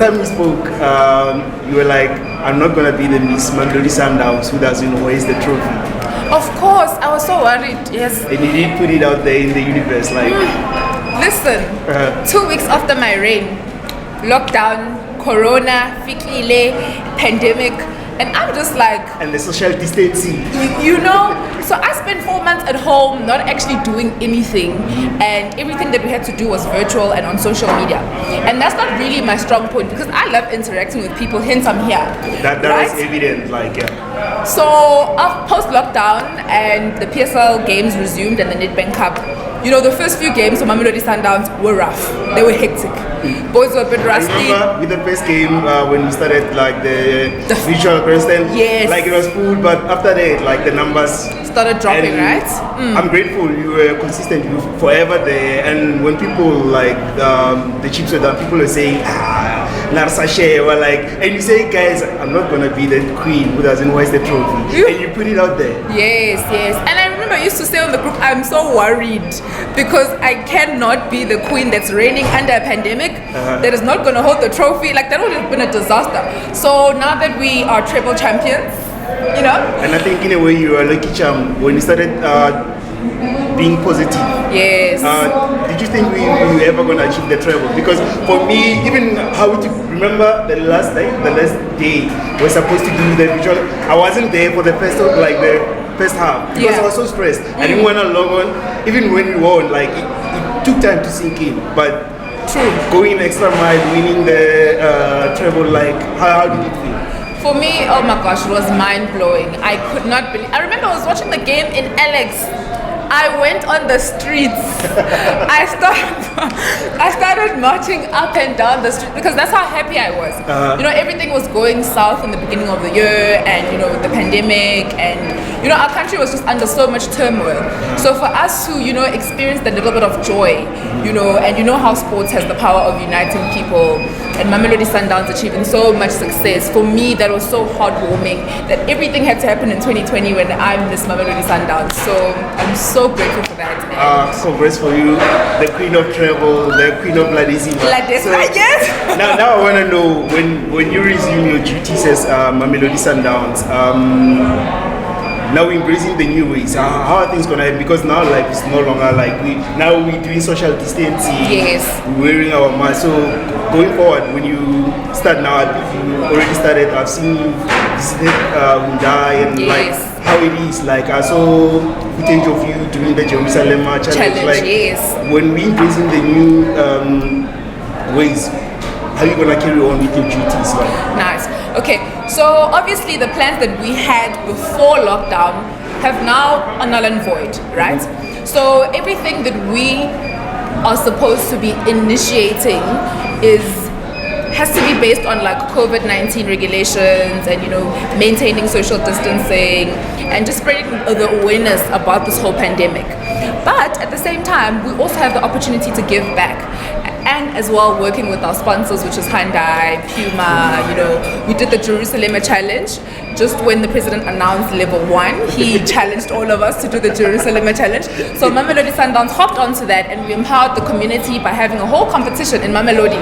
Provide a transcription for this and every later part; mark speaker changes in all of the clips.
Speaker 1: Time we spoke, you were like, I'm not gonna be the Miss Mamelodi Sundowns who doesn't raise the trophy.
Speaker 2: Of course, I was so worried, yes.
Speaker 1: And you did put it out there in the universe, like.
Speaker 2: Listen, 2 weeks after my reign, lockdown, corona, fikile, pandemic, and I'm just like...
Speaker 1: And the social distancing.
Speaker 2: You know, so I spent 4 months at home, not actually doing anything, and everything that we had to do was virtual and on social media. And that's not really my strong point, because I love interacting with people, hence I'm here.
Speaker 1: That
Speaker 2: right?
Speaker 1: was evident, like, yeah.
Speaker 2: So, post-lockdown, and the PSL games resumed, and the Nedbank Cup, you know, the first few games for Mamelodi Sundowns were rough. They were hectic. Boys were a bit rusty.
Speaker 1: I remember with the first game when we started like the visual constant,
Speaker 2: yes,
Speaker 1: like it was cool, but after that, like the numbers
Speaker 2: started dropping, right?
Speaker 1: I'm grateful you were consistent, you were forever there. And when people like the chips were done, people were saying, Narsashe, or like, and you say, guys, I'm not gonna be the queen who doesn't waste the trophy, and you put it out there.
Speaker 2: Yes, yes. And I remember I used to say on the group, I'm so worried because I cannot be the queen that's reigning under a pandemic that is not gonna hold the trophy. Like that would have been a disaster. So now that we are treble champions, you know.
Speaker 1: And I think in a way you are lucky charm when you started being positive.
Speaker 2: Yes.
Speaker 1: Did you think we were ever gonna achieve the treble? Because for me, even how to remember the last day we're supposed to do the visual. I wasn't there for the first first half because I was so stressed. I didn't want to log on. Even when we won, like it took time to sink in. But going extra mile, winning the treble, like how did it feel?
Speaker 2: For me, oh my gosh, it was mind-blowing. I could not believe. I remember I was watching the game in Alex. I went on the streets. I started marching up and down the street because that's how happy I was. You know, everything was going south in the beginning of the year, and you know, the pandemic, and you know, our country was just under so much turmoil. So for us to, you know, experience a little bit of joy, you know, and you know how sports has the power of uniting people, and Mamelodi Sundowns achieving so much success, for me that was so heartwarming that everything had to happen in 2020 when I'm Miss Mamelodi Sundowns. So I'm so grateful for that.
Speaker 1: Congrats for you, the queen of travel, the queen of Ladisiva.
Speaker 2: Yes.
Speaker 1: Now I want to know when you resume your duties as Mamelodi Sundowns. Now we're embracing the new ways. How are things gonna happen? Because now life is no longer like we're doing social distancing.
Speaker 2: Yes.
Speaker 1: We're wearing our mask. So going forward, when you start now, you already started. I've seen you visited Hyundai and like how it is. Like I saw footage of you doing the Jerusalem challenge. Like when we embracing the new ways, how are you gonna carry on with your duties?
Speaker 2: Nice. Okay, so obviously the plans that we had before lockdown have now are null and void, right? So everything that we are supposed to be initiating has to be based on like COVID-19 regulations and, you know, maintaining social distancing and just spreading the awareness about this whole pandemic. But at the same time, we also have the opportunity to give back. And as well working with our sponsors, which is Hyundai, Puma, you know, we did the Jerusalem challenge. Just when the president announced level 1, he challenged all of us to do the Jerusalem challenge. So Mamelodi Sundowns hopped onto that, and we empowered the community by having a whole competition in Mamelodi,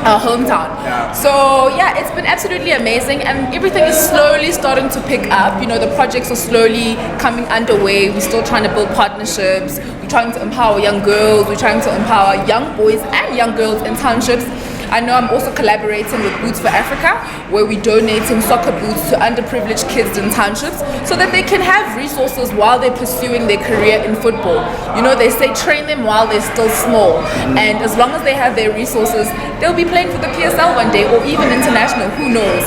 Speaker 2: our hometown. So yeah, it's been absolutely amazing, and everything is slowly starting to pick up. You know, the projects are slowly coming underway. We're still trying to build partnerships. We're trying to empower young girls. We're trying to empower young boys and young girls in townships. I know I'm also collaborating with Boots for Africa, where we're donating soccer boots to underprivileged kids in townships so that they can have resources while they're pursuing their career in football. You know, they say train them while they're still small, and as long as they have their resources, they'll be playing for the PSL one day or even international, who knows.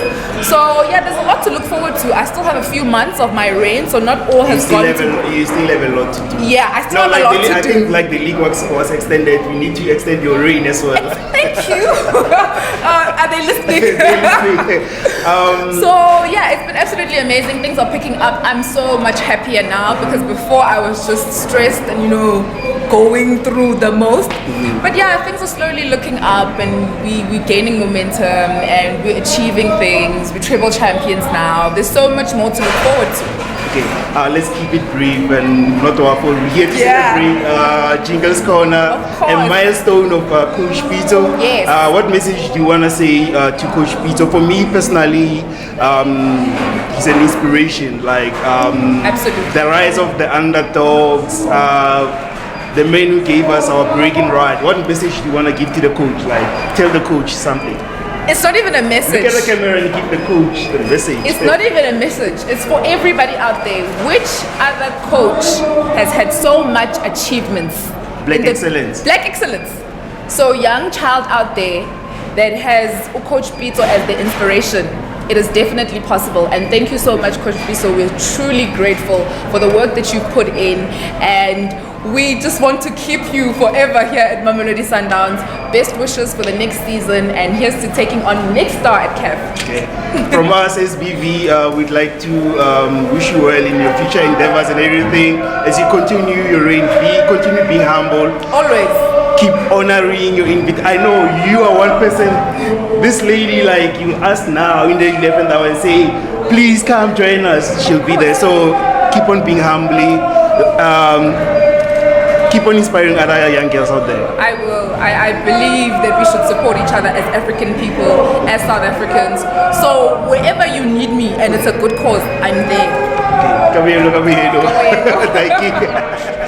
Speaker 2: So yeah, there's a lot to look forward to. I still have a few months of my reign, so not all has gone.
Speaker 1: You still have a lot to do.
Speaker 2: Yeah, I still have a lot to do.
Speaker 1: I think like the league was extended, we need to extend your reign as well.
Speaker 2: Thank you. Are they listening? So yeah, it's been absolutely amazing. Things are picking up. I'm so much happier now because before I was just stressed and, you know, going through the most. But yeah, things are slowly looking up, and we're gaining momentum, and we're achieving things. We're treble champions now. There's so much more to look forward to.
Speaker 1: Okay, let's keep it brief and not waffle. We're here to celebrate Jingles Corner, a milestone of Coach Pito.
Speaker 2: Yes.
Speaker 1: What message do you want to say to Coach Pito? For me personally, he's an inspiration. Like
Speaker 2: absolutely,
Speaker 1: the rise of the underdogs, the men who gave us our breaking right. What message do you want to give to the coach? Like, tell the coach something.
Speaker 2: It's not even a message.
Speaker 1: Look at the camera and give the coach the message.
Speaker 2: It's not even a message. It's for everybody out there. Which other coach has had so much achievements?
Speaker 1: Black excellence.
Speaker 2: Black excellence. So young child out there that has Coach Pito as the inspiration, it is definitely possible. And thank you so much, Coach Pito. We're truly grateful for the work that you've put in, and we just want to keep you forever here at Mamelodi Sundowns. Best wishes for the next season, and here's to taking on next star at CAF.
Speaker 1: Okay. From us, SBV, we'd like to wish you well in your future endeavors and everything. As you continue your reign, continue being humble.
Speaker 2: Always.
Speaker 1: Keep honoring your invitation. I know you are one person. This lady, like you ask now in the 11th hour and say, please come join us. She'll be there. So keep on being humbly. Keep on inspiring other young girls out there.
Speaker 2: I will. I believe that we should support each other as African people, as South Africans. So wherever you need me and it's a good cause, I'm there.
Speaker 1: Okay. Come here, look over here. Thank you.